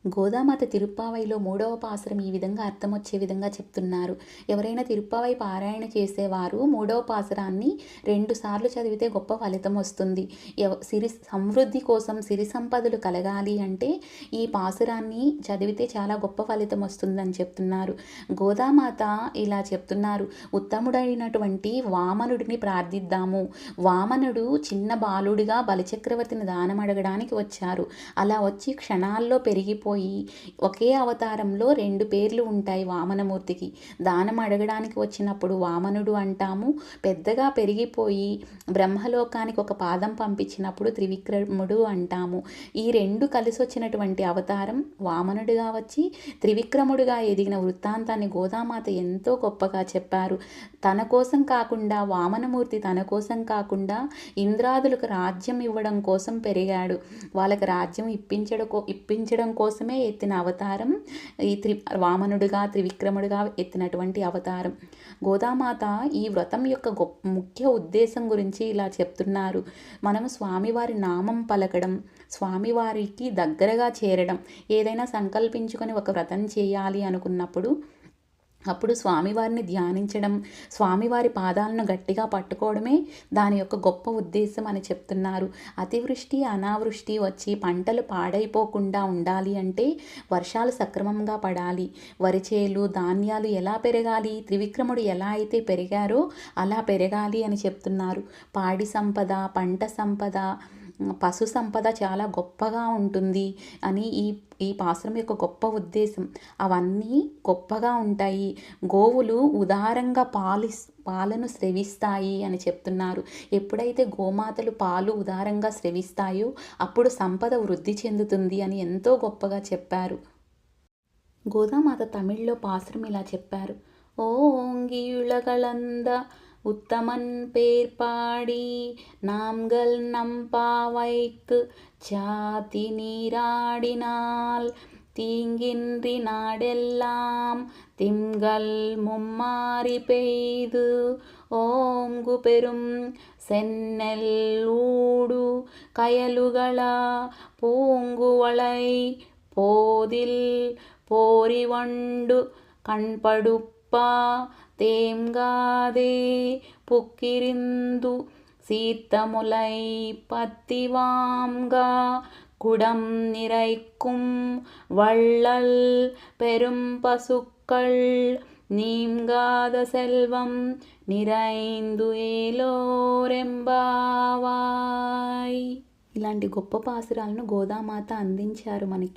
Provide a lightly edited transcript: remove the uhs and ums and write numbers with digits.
గోదామాత తిరుప్పావైలో మూడవ పాసురం ఈ విధంగా అర్థమొచ్చే విధంగా చెప్తున్నారు. ఎవరైనా తిరుప్పావై పారాయణ చేసేవారు మూడవ పాసురాన్ని 2 సార్లు చదివితే గొప్ప ఫలితం వస్తుంది. సిరి సమృద్ధి కోసం సిరి సంపదలు కలగాలి అంటే ఈ పాసురాన్ని చదివితే చాలా గొప్ప ఫలితం వస్తుందని చెప్తున్నారు. గోదామాత ఇలా చెప్తున్నారు. ఉత్తముడైనటువంటి వామనుడిని ప్రార్థిద్దాము. వామనుడు చిన్న బాలుడిగా బలిచక్రవర్తిని దానం అడగడానికి వచ్చారు. అలా వచ్చి క్షణాల్లో పెరిగిపోయి ఒకే అవతారంలో 2 పేర్లు ఉంటాయి వామనమూర్తికి. దానం అడగడానికి వచ్చినప్పుడు వామనుడు అంటాము. పెద్దగా పెరిగిపోయి బ్రహ్మలోకానికి ఒక పాదం పంపించినప్పుడు త్రివిక్రముడు అంటాము. ఈ 2 కలిసి వచ్చినటువంటి అవతారం వామనుడిగా వచ్చి త్రివిక్రముడిగా ఎదిగిన వృత్తాంతాన్ని గోదామాత ఎంతో గొప్పగా చెప్పారు. తన కోసం కాకుండా వామనమూర్తి తన కోసం కాకుండా ఇంద్రాదులకు రాజ్యం ఇవ్వడం కోసం పెరిగాడు. వాళ్ళకి రాజ్యం ఇప్పించడం కోసమే ఎత్తిన అవతారం ఈ వామనుడిగా త్రివిక్రముడిగా ఎత్తినటువంటి అవతారం. గోదామాత ఈ వ్రతం యొక్క ముఖ్య ఉద్దేశం గురించి ఇలా చెప్తున్నారు. మనం స్వామివారి నామం పలకడం, స్వామివారికి దగ్గరగా చేరడం, ఏదైనా సంకల్పించుకొని ఒక వ్రతం చేయాలి అనుకున్నప్పుడు అప్పుడు స్వామివారిని ధ్యానించడం, స్వామివారి పాదాలను గట్టిగా పట్టుకోవడమే దాని యొక్క గొప్ప ఉద్దేశం అని చెప్తున్నారు. అతివృష్టి అనావృష్టి వచ్చి పంటలు పాడైపోకుండా ఉండాలి అంటే వర్షాలు సక్రమంగా పడాలి. వరిచేలు ధాన్యాలు ఎలా పెరగాలి, త్రివిక్రముడు ఎలా అయితే పెరిగారో అలా పెరగాలి అని చెప్తున్నారు. పాడి సంపద, పంట సంపద, పశు సంపద చాలా గొప్పగా ఉంటుంది అని ఈ పాసురం యొక్క గొప్ప ఉద్దేశం. అవన్నీ గొప్పగా ఉంటాయి. గోవులు ఉదారంగా పాలను స్రవిస్తాయి అని చెప్తున్నారు. ఎప్పుడైతే గోమాతలు పాలు ఉదారంగా స్రవిస్తాయో అప్పుడు సంపద వృద్ధి చెందుతుంది అని ఎంతో గొప్పగా చెప్పారు. గోదామాత తమిళ్లో పాసురం ఇలా చెప్పారు. ஓங்கியுலகளந்த உத்தமன் பேர் பாடி நாம்கள் நம்பாவைக்கு சாத்தி நீராடினால் தீங்கின்றி நாடெல்லாம் திங்கள் மும்மாறி பெய்து ஓங்கு பெரும் சென்னல் ஊடு கயலுகள பூங்குவளை போதில் போரிவண்டு கண்படுப்பா தேம்காதே புக்கிரிந்து சீத்தமுலை பத்திவாம்கா குடம் நிறைக்கும் வள்ளல் பெரும் பசுக்கள் நீங்காத செல்வம் நிறைந்து ఏలోరెంబావాయ్. ఇలాంటి గొప్ప పాసురాలను గోదామాత అందించారు మనకి.